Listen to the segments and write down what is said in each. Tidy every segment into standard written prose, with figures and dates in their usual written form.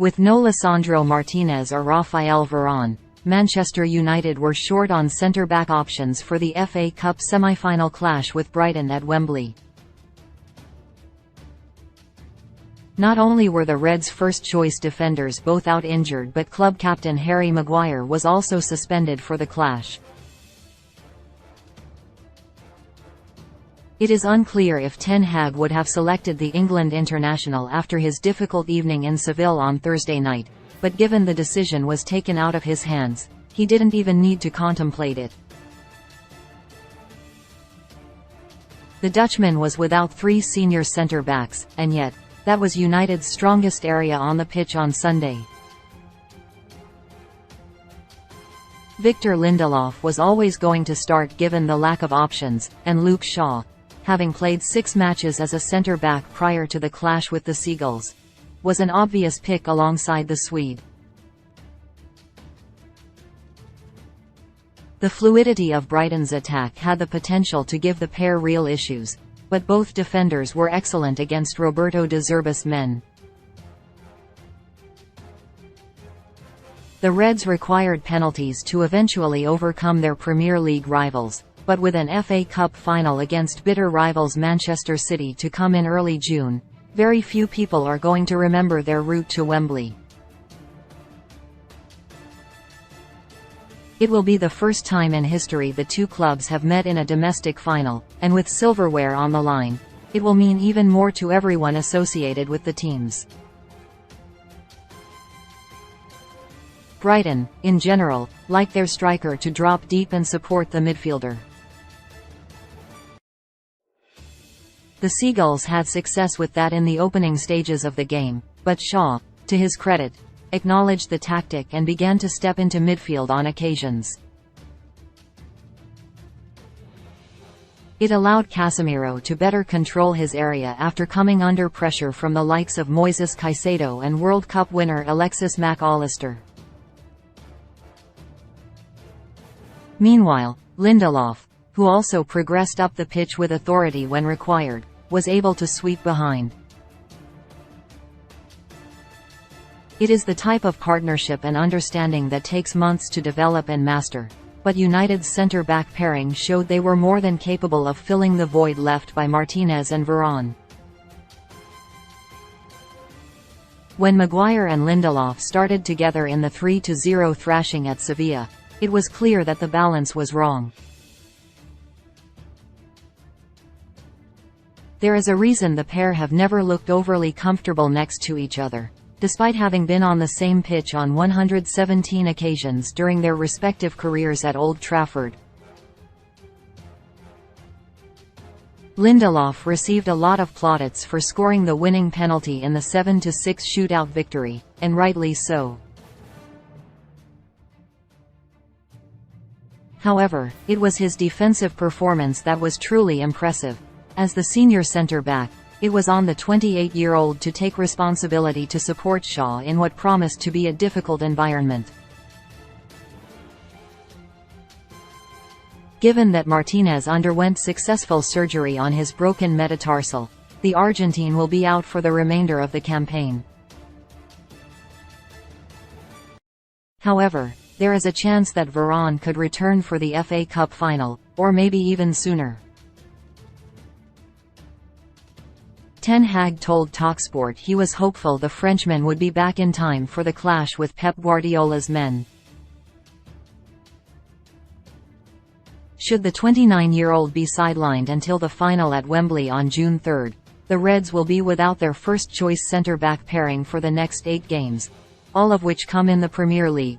With no Lisandro Martinez or Rafael Varane, Manchester United were short on centre-back options for the FA Cup semi-final clash with Brighton at Wembley. Not only were the Reds' first-choice defenders both out injured, but club captain Harry Maguire was also suspended for the clash. It is unclear if Ten Hag would have selected the England international after his difficult evening in Seville on Thursday night, but given the decision was taken out of his hands, he didn't even need to contemplate it. The Dutchman was without three senior centre-backs, and yet, that was United's strongest area on the pitch on Sunday. Victor Lindelof was always going to start given the lack of options, and Luke Shaw, having played 6 matches as a centre-back prior to the clash with the Seagulls, was an obvious pick alongside the Swede. The fluidity of Brighton's attack had the potential to give the pair real issues, but both defenders were excellent against Roberto De Zerbi's men. The Reds required penalties to eventually overcome their Premier League rivals, but with an FA Cup final against bitter rivals Manchester City to come in early June, very few people are going to remember their route to Wembley. It will be the first time in history the two clubs have met in a domestic final, and with silverware on the line, it will mean even more to everyone associated with the teams. Brighton, in general, like their striker to drop deep and support the midfielder. The Seagulls had success with that in the opening stages of the game, but Shaw, to his credit, acknowledged the tactic and began to step into midfield on occasions. It allowed Casemiro to better control his area after coming under pressure from the likes of Moises Caicedo and World Cup winner Alexis Mac Allister. Meanwhile, Lindelof, who also progressed up the pitch with authority when required, was able to sweep behind. It is the type of partnership and understanding that takes months to develop and master, but United's centre-back pairing showed they were more than capable of filling the void left by Martinez and Varane. When Maguire and Lindelof started together in the 3-0 thrashing at Sevilla, it was clear that the balance was wrong. There is a reason the pair have never looked overly comfortable next to each other, despite having been on the same pitch on 117 occasions during their respective careers at Old Trafford. Lindelof received a lot of plaudits for scoring the winning penalty in the 7-6 shootout victory, and rightly so. However, it was his defensive performance that was truly impressive. As the senior centre-back, it was on the 28-year-old to take responsibility to support Shaw in what promised to be a difficult environment. Given that Martinez underwent successful surgery on his broken metatarsal, the Argentine will be out for the remainder of the campaign. However, there is a chance that Varane could return for the FA Cup final, or maybe even sooner. Ten Hag told TalkSport he was hopeful the Frenchman would be back in time for the clash with Pep Guardiola's men. Should the 29-year-old be sidelined until the final at Wembley on June 3, the Reds will be without their first-choice centre-back pairing for the next 8 games, all of which come in the Premier League.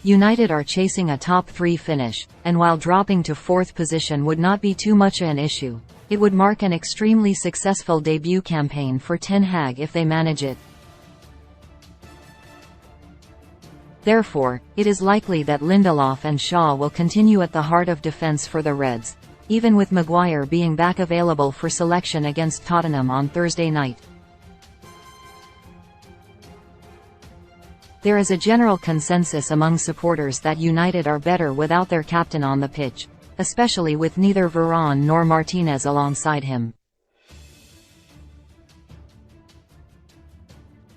United are chasing a top 3 finish, and while dropping to 4th position would not be too much an issue, it would mark an extremely successful debut campaign for Ten Hag if they manage it. Therefore, it is likely that Lindelof and Shaw will continue at the heart of defence for the Reds, even with Maguire being back available for selection against Tottenham on Thursday night. There is a general consensus among supporters that United are better without their captain on the pitch, especially with neither Varane nor Martinez alongside him.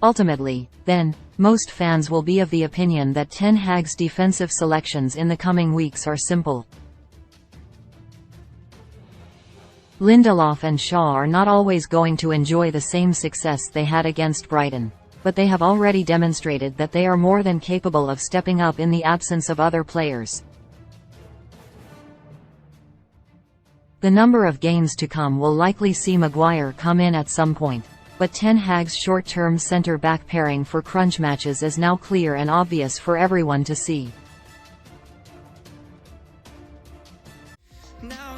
Ultimately, then, most fans will be of the opinion that Ten Hag's defensive selections in the coming weeks are simple. Lindelof and Shaw are not always going to enjoy the same success they had against Brighton, but they have already demonstrated that they are more than capable of stepping up in the absence of other players. The number of games to come will likely see Maguire come in at some point, but Ten Hag's short-term centre-back pairing for crunch matches is now clear and obvious for everyone to see. Now